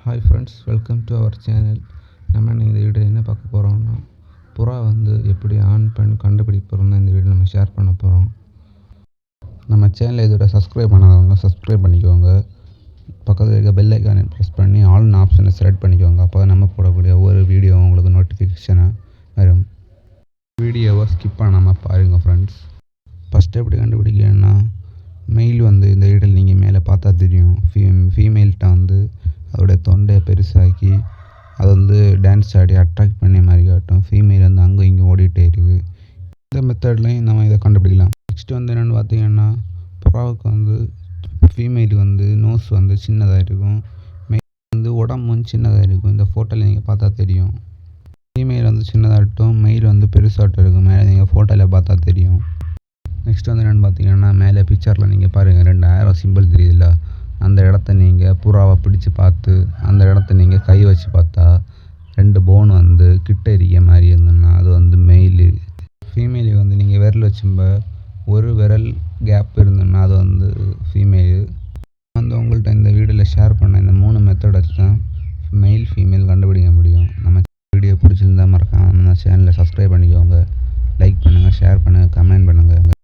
Hi friends, welcome to our channel. நம்ம இந்த video என்ன பார்க்க போகிறோம்னா, புறா எப்படி ஆண் பெண் கண்டுபிடிப்போம்னு இந்த வீடியோ நம்ம ஷேர் பண்ண போகிறோம். நம்ம சேனலை இதோட சப்ஸ்கிரைப் பண்ணாதவங்க சப்ஸ்கிரைப் பண்ணிக்கோங்க. பக்கத்தில் இருக்க பெல் ஐக்கானை ப்ரெஸ் பண்ணி ஆல்னு ஆப்ஷனை செலக்ட் பண்ணிக்கோங்க. அப்போ தான் நம்ம போடக்கூடிய ஒவ்வொரு வீடியோ உங்களுக்கு நோட்டிஃபிகேஷனாக வரும். வீடியோவை ஸ்கிப் பண்ணாமல் பாருங்கள் ஃப்ரெண்ட்ஸ். ஃபஸ்ட்டு எப்படி கண்டுபிடிக்கணும்னா, மெயில் இந்த வீடியோவில் நீங்கள் மேலே பார்த்தா தெரியும். ஃபீமேல்கிட்ட அதோடைய தொண்டையை பெருசாக்கி அது டான்ஸ் ஆடி அட்ராக்ட் பண்ணி மாதிரி காட்டும். ஃபீமேல் அங்கே இங்கே ஓடிட்டே இருக்குது. இந்த மெத்தட்லையும் நம்ம இதை கண்டுபிடிக்கலாம். நெக்ஸ்ட்டு என்னென்னு பார்த்தீங்கன்னா, புறாவுக்கு ஃபீமேலுக்கு நோஸ் சின்னதாக இருக்கும். மெயில் உடம்பும் சின்னதாக இருக்கும். இந்த ஃபோட்டோவில் நீங்கள் பார்த்தா தெரியும். ஃபீமேல் சின்னதாகட்டும், மெயில் பெருசாகட்டும் இருக்கும். மேலே நீங்கள் ஃபோட்டோவில் பார்த்தா தெரியும். நெக்ஸ்ட் என்னென்னு பார்த்தீங்கன்னா, மேலே பிக்சரில் நீங்கள் பாருங்கள், 2 ஆரோ சிம்பிள் தெரியுதுல்ல. அந்த இடத்த நீங்கள் புறாவை பிடிச்சி பார்த்து அந்த இடத்த நீங்கள் கை வச்சு பார்த்தா 2 போன் கிட்ட இருக்க மாதிரி இருந்ததுன்னா அது மெயிலு. ஃபீமேலுக்கு நீங்கள் விரல் வச்சும்ப ஒரு விரல் கேப் இருந்ததுன்னா அது ஃபீமேலு. உங்கள்கிட்ட இந்த வீடியோவில் ஷேர் பண்ண இந்த 3 மெத்தட் வச்சு தான் மெயில் ஃபீமேல் கண்டுபிடிக்க முடியும். நம்ம வீடியோ பிடிச்சிருந்தா மறக்காம நம்ம சேனலை சப்ஸ்கிரைப் பண்ணிக்கோங்க. லைக் பண்ணுங்கள், ஷேர் பண்ணுங்கள், கமெண்ட் பண்ணுங்கள்.